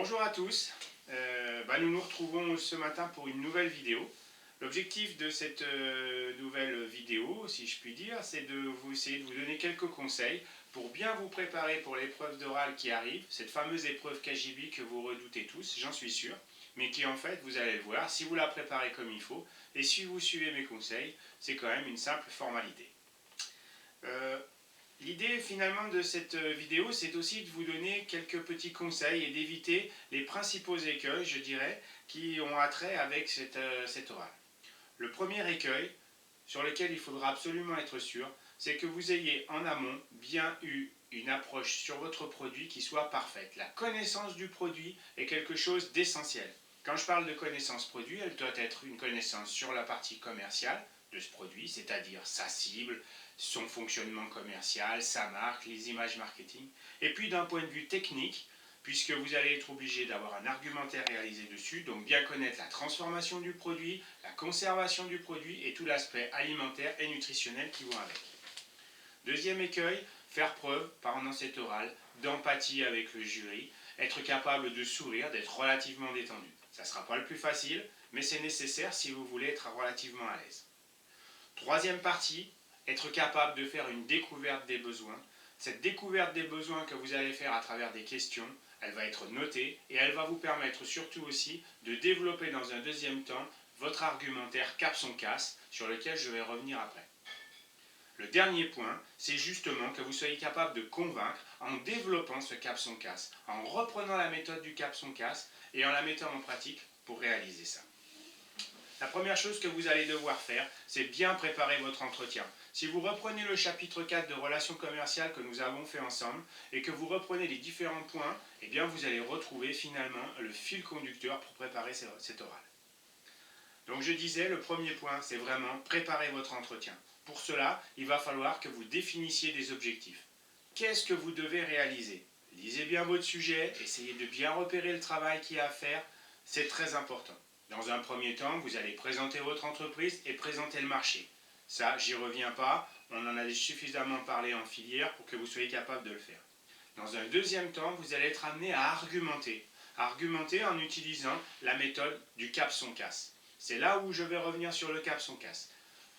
Bonjour à tous, nous nous retrouvons ce matin pour une nouvelle vidéo. L'objectif de cette nouvelle vidéo, si je puis dire, c'est de vous essayer de vous donner quelques conseils pour bien vous préparer pour l'épreuve d'oral qui arrive, cette fameuse épreuve KJB que vous redoutez tous, j'en suis sûr, mais qui en fait, vous allez le voir, si vous la préparez comme il faut, et si vous suivez mes conseils, c'est quand même une simple formalité. L'idée finalement de cette vidéo, c'est aussi de vous donner quelques petits conseils et d'éviter les principaux écueils, je dirais, qui ont attrait avec cet oral. Le premier écueil, sur lequel il faudra absolument être sûr, c'est que vous ayez en amont bien eu une approche sur votre produit qui soit parfaite. La connaissance du produit est quelque chose d'essentiel. Quand je parle de connaissance produit, elle doit être une connaissance sur la partie commerciale de ce produit, c'est-à-dire sa cible, son fonctionnement commercial, sa marque, les images marketing. Et puis d'un point de vue technique, puisque vous allez être obligé d'avoir un argumentaire réalisé dessus, donc bien connaître la transformation du produit, la conservation du produit et tout l'aspect alimentaire et nutritionnel qui vont avec. Deuxième écueil, faire preuve, pendant cet oral, d'empathie avec le jury, être capable de sourire, d'être relativement détendu. Ça ne sera pas le plus facile, mais c'est nécessaire si vous voulez être relativement à l'aise. Troisième partie, être capable de faire une découverte des besoins. Cette découverte des besoins que vous allez faire à travers des questions, elle va être notée et elle va vous permettre surtout aussi de développer dans un deuxième temps votre argumentaire cap-son-casse sur lequel je vais revenir après. Le dernier point, c'est justement que vous soyez capable de convaincre en développant ce cap-son-casse, en reprenant la méthode du cap-son-casse et en la mettant en pratique pour réaliser ça. La première chose que vous allez devoir faire, c'est bien préparer votre entretien. Si vous reprenez le chapitre 4 de relations commerciales que nous avons fait ensemble et que vous reprenez les différents points, eh bien vous allez retrouver finalement le fil conducteur pour préparer cet oral. Donc je disais, le premier point, c'est vraiment préparer votre entretien. Pour cela, il va falloir que vous définissiez des objectifs. Qu'est-ce que vous devez réaliser? Lisez bien votre sujet, essayez de bien repérer le travail qu'il y a à faire, c'est très important. Dans un premier temps, vous allez présenter votre entreprise et présenter le marché. Ça, j'y reviens pas, on en a suffisamment parlé en filière pour que vous soyez capable de le faire. Dans un deuxième temps, vous allez être amené à argumenter. Argumenter en utilisant la méthode du cap-son-casse. C'est là où je vais revenir sur le cap-son-casse.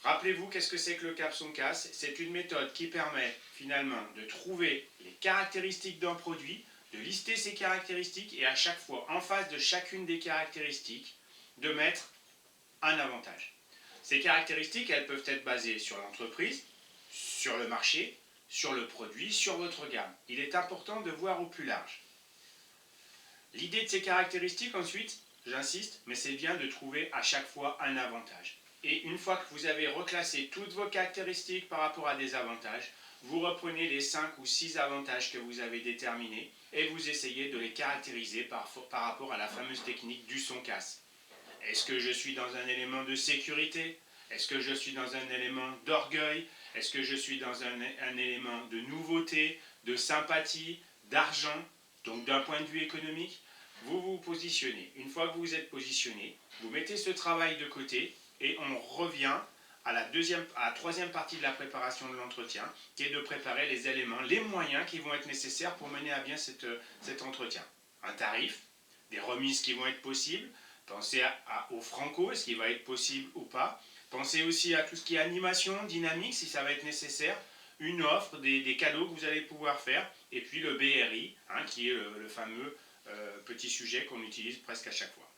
Rappelez-vous, qu'est-ce que c'est que le cap-son-casse? C'est une méthode qui permet finalement de trouver les caractéristiques d'un produit, de lister ces caractéristiques et à chaque fois, en face de chacune des caractéristiques, de mettre un avantage. Ces caractéristiques, elles peuvent être basées sur l'entreprise, sur le marché, sur le produit, sur votre gamme. Il est important de voir au plus large. L'idée de ces caractéristiques, ensuite, j'insiste, mais c'est bien de trouver à chaque fois un avantage. Et une fois que vous avez reclassé toutes vos caractéristiques par rapport à des avantages, vous reprenez les 5 ou 6 avantages que vous avez déterminés et vous essayez de les caractériser par rapport à la fameuse technique du son-casse. Est-ce que je suis dans un élément de sécurité? Est-ce que je suis dans un élément d'orgueil? Est-ce que je suis dans un élément de nouveauté, de sympathie, d'argent? Donc d'un point de vue économique, vous vous positionnez. Une fois que vous vous êtes positionné, vous mettez ce travail de côté et on revient à la troisième partie de la préparation de l'entretien, qui est de préparer les éléments, les moyens qui vont être nécessaires pour mener à bien cet entretien. Un tarif, des remises qui vont être possibles. Pensez au franco, est-ce qu'il va être possible ou pas. Pensez aussi à tout ce qui est animation, dynamique, si ça va être nécessaire. Une offre, des cadeaux que vous allez pouvoir faire. Et puis le BRI, qui est le fameux petit sujet qu'on utilise presque à chaque fois.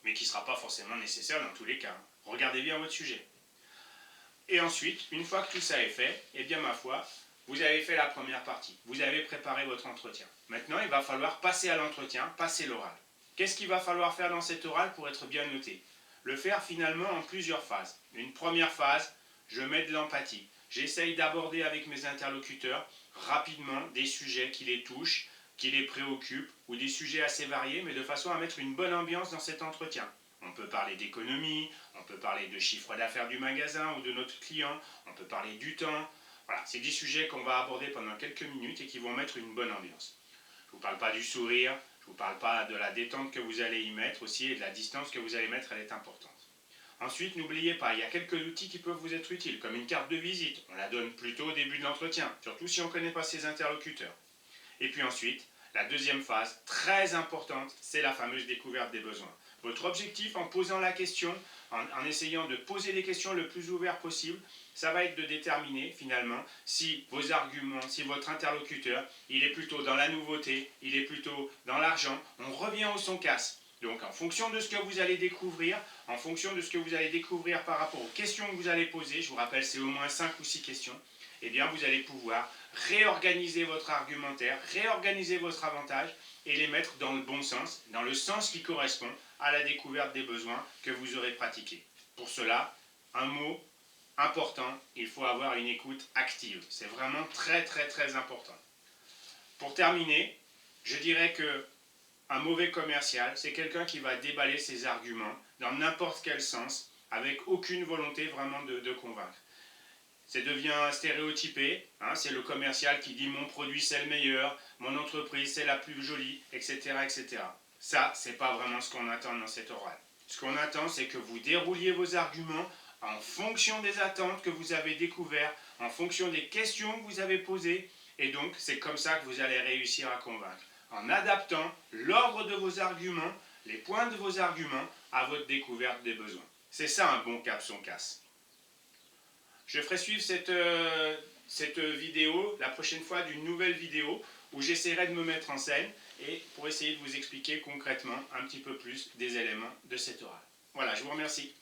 Mais qui ne sera pas forcément nécessaire dans tous les cas. Regardez bien votre sujet. Et ensuite, une fois que tout ça est fait, eh bien ma foi, vous avez fait la première partie. Vous avez préparé votre entretien. Maintenant, il va falloir passer à l'entretien, passer l'oral. Qu'est-ce qu'il va falloir faire dans cet oral pour être bien noté? Le faire finalement en plusieurs phases. Une première phase, je mets de l'empathie. J'essaye d'aborder avec mes interlocuteurs rapidement des sujets qui les touchent, qui les préoccupent, ou des sujets assez variés, mais de façon à mettre une bonne ambiance dans cet entretien. On peut parler d'économie, on peut parler de chiffre d'affaires du magasin ou de notre client, on peut parler du temps. Voilà, c'est des sujets qu'on va aborder pendant quelques minutes et qui vont mettre une bonne ambiance. Je ne vous parle pas du sourire, je ne vous parle pas de la détente que vous allez y mettre aussi et de la distance que vous allez mettre, elle est importante. Ensuite, n'oubliez pas, il y a quelques outils qui peuvent vous être utiles, comme une carte de visite. On la donne plutôt au début de l'entretien, surtout si on ne connaît pas ses interlocuteurs. Et puis ensuite, La deuxième phase, très importante, c'est la fameuse découverte des besoins. Votre objectif en posant la question, en essayant de poser les questions le plus ouvert possible, ça va être de déterminer finalement si vos arguments, si votre interlocuteur, il est plutôt dans la nouveauté, il est plutôt dans l'argent. On revient au son casse. Donc en fonction de ce que vous allez découvrir, en fonction de ce que vous allez découvrir par rapport aux questions que vous allez poser, je vous rappelle c'est au moins 5 ou 6 questions, eh bien vous allez pouvoir réorganiser votre argumentaire, réorganiser votre avantage et les mettre dans le bon sens, dans le sens qui correspond à la découverte des besoins que vous aurez pratiqués. Pour cela, un mot important, il faut avoir une écoute active. C'est vraiment très très très important. Pour terminer, je dirais que un mauvais commercial, c'est quelqu'un qui va déballer ses arguments dans n'importe quel sens, avec aucune volonté vraiment de convaincre. Ça devient stéréotypé, hein, c'est le commercial qui dit mon produit c'est le meilleur, mon entreprise c'est la plus jolie, etc. etc. Ça, c'est pas vraiment ce qu'on attend dans cette oral. Ce qu'on attend, c'est que vous dérouliez vos arguments en fonction des attentes que vous avez découvertes, en fonction des questions que vous avez posées, et donc c'est comme ça que vous allez réussir à convaincre, en adaptant l'ordre de vos arguments, les points de vos arguments à votre découverte des besoins. C'est ça un bon cap son casse. Je ferai suivre cette vidéo la prochaine fois d'une nouvelle vidéo où j'essaierai de me mettre en scène et pour essayer de vous expliquer concrètement un petit peu plus des éléments de cette oral. Voilà, je vous remercie.